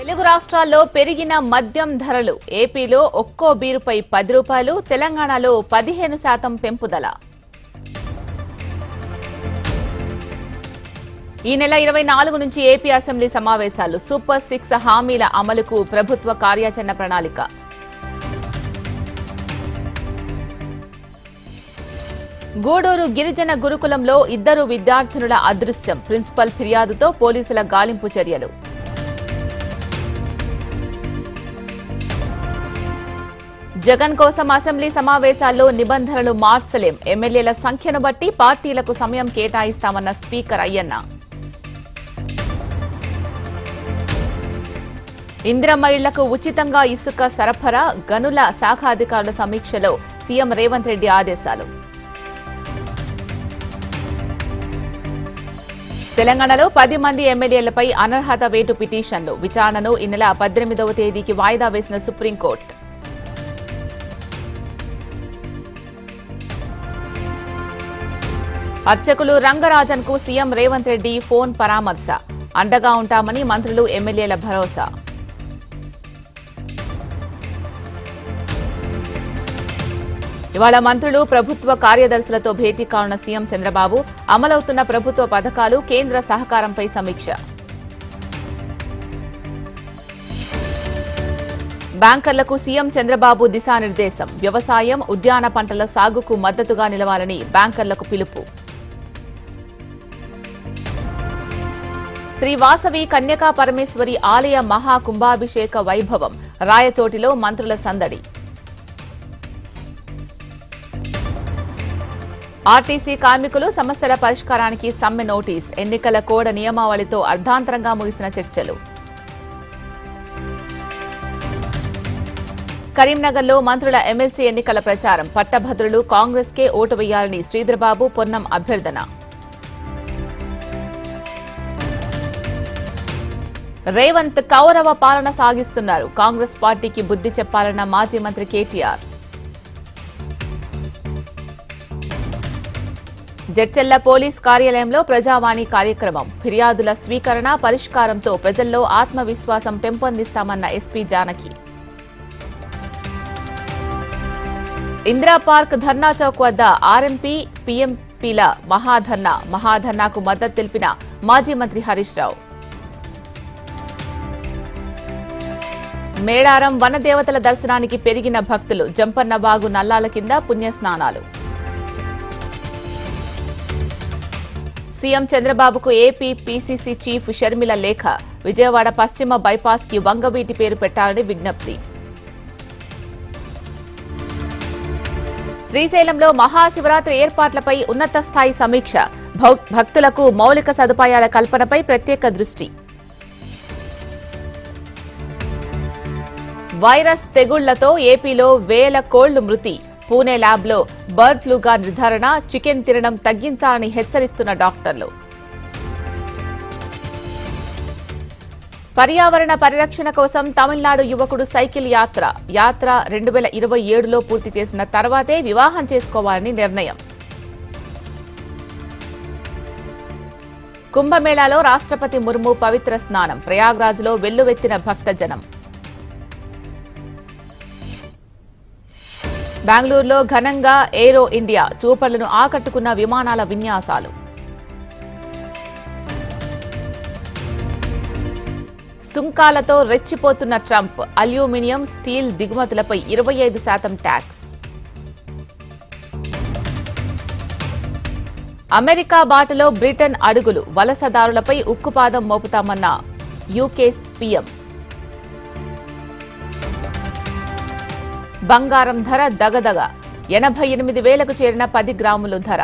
తెలుగు రాష్ట్రాల్లో పెరిగిన మద్యం ధరలు ఏపీలో ఒక్కో బీరుపై 10 రూపాయలు, తెలంగాణలో 15% పెంపుదల. ఈ నెల 24 నుంచి ఏపీ అసెంబ్లీ సమావేశాలు. సూపర్ 6 హామీల అమలుకు ప్రభుత్వ కార్యాచరణ ప్రణాళిక. గూడూరు గిరిజన గురుకులంలో 2 విద్యార్థినుల అదృశ్యం. ప్రిన్సిపల్ ఫిర్యాదుతో పోలీసుల గాలింపు చర్యలు. జగన్ కోసం అసెంబ్లీ సమావేశాల్లో నిబంధనలు మార్చలేం. ఎమ్మెల్యేల సంఖ్యను బట్టి పార్టీలకు సమయం కేటాయిస్తామన్న స్పీకర్ అయ్యన్న. ఇందిరమ్మ ఇళ్లకు ఉచితంగా ఇసుక సరఫరా. గనుల శాఖ అధికారుల సమీక్షలో సీఎం రేవంత్ రెడ్డి ఆదేశాలు. తెలంగాణలో 10 మంది ఎమ్మెల్యేలపై అనర్హత వేటు పిటిషన్లు. విచారణను ఈ నెల 18వ తేదీకి వాయిదా వేసిన సుప్రీంకోర్టు. అర్చకులు రంగరాజన్ కు సీఎం రేవంత్ రెడ్డి ఫోన్ పరామర్శ. అండగా ఉంటామని మంత్రులు, ఎమ్మెల్యేల భరోసా. ఇవాళ మంత్రులు, ప్రభుత్వ కార్యదర్శులతో భేటీ కానున్న సీఎం చంద్రబాబు. అమలవుతున్న ప్రభుత్వ పథకాలు, కేంద్ర సహకారంపై సమీక్ష. బ్యాంకర్లకు సీఎం చంద్రబాబు దిశానిర్దేశం. వ్యవసాయం, ఉద్యాన పంటల సాగుకు మద్దతుగా నిలవాలని బ్యాంకర్లకు పిలుపు. శ్రీ వాసవి కన్యకా పరమేశ్వరి ఆలయ మహాకుంభాభిషేక వైభవం. రాయచోటిలో మంత్రుల సందడి. ఆర్టీసీ కార్మికులు సమస్యల పరిష్కారానికి సమ్మె నోటీస్. ఎన్నికల కోడ్ నియమావళితో అర్ధాంతరంగా ముగిసిన చర్చలు. కరీంనగర్లో మంత్రుల ఎమ్మెల్సీ ఎన్నికల ప్రచారం. పట్టభద్రులు కాంగ్రెస్కే ఓటు వేయాలని శ్రీధర్బాబు, పొన్నం అభ్యర్థన. రేవంత్ కౌరవ పాలన సాగిస్తున్నారు. కాంగ్రెస్ పార్టీకి బుద్ధి చెప్పాలన్న మాజీ మంత్రి కేటీఆర్. జడ్చెల్ల పోలీస్ కార్యాలయంలో ప్రజావాణి కార్యక్రమం. ఫిర్యాదుల స్వీకరణ, పరిష్కారంతో ప్రజల్లో ఆత్మవిశ్వాసం పెంపొందిస్తామన్న ఎస్పీ జానకి. ఇందిరా పార్క్ ధర్నా చౌక్ వద్ద ఆర్ఎంపీ, పీఎంపీల మహాధర్నాకు మద్దతు తెలిపిన మాజీ మంత్రి హరీష్ రావు. మేడారం వనదేవతల దర్శనానికి పెరిగిన భక్తులు. జంపన్నబాగు నల్లాల కింద పుణ్యస్నానాలు. సీఎం చంద్రబాబుకు ఏపీ పీసీసీ చీఫ్ షర్మిల లేఖ. విజయవాడ పశ్చిమ బైపాస్ కి వంగవీటి పేరు పెట్టాలని విజ్ఞప్తి. శ్రీశైలంలో మహాశివరాత్రి ఏర్పాట్లపై ఉన్నత స్థాయి సమీక్ష. భక్తులకు మౌలిక సదుపాయాల కల్పనపై ప్రత్యేక దృష్టి. వైరస్ తెగుళ్లతో ఏపీలో వేల కోళ్లు మృతి. పూణే ల్యాబ్లో బర్డ్ ఫ్లూగా నిర్ధారణ. చికెన్ తినడం తగ్గించాలని హెచ్చరిస్తున్న డాక్టర్లు. పర్యావరణ పరిరక్షణ కోసం తమిళనాడు యువకుడు సైకిల్ యాత్ర 2027లో పూర్తి చేసిన తర్వాతే వివాహం చేసుకోవాలని నిర్ణయం. కుంభమేళాలో రాష్ట్రపతి ముర్ము పవిత్ర స్నానం. ప్రయాగ్రాజ్లో వెల్లువెత్తిన భక్తజనం. బెంగళూరులో ఘనంగా ఏరో ఇండియా. చూపర్లను ఆకట్టుకున్న విమానాల విన్యాసాలు. సుంకాలతో రెచ్చిపోతున్న ట్రంప్. అల్యూమినియం, స్టీల్ దిగుమతులపై 25% ట్యాక్స్. అమెరికా బాటలో బ్రిటన్ అడుగులు. వలసదారులపై ఉక్కుపాదం మోపుతామన్న యూకే పీఎం. బంగారం ధర దగదగ. 88,000కు చేరిన 10 గ్రాముల ధర.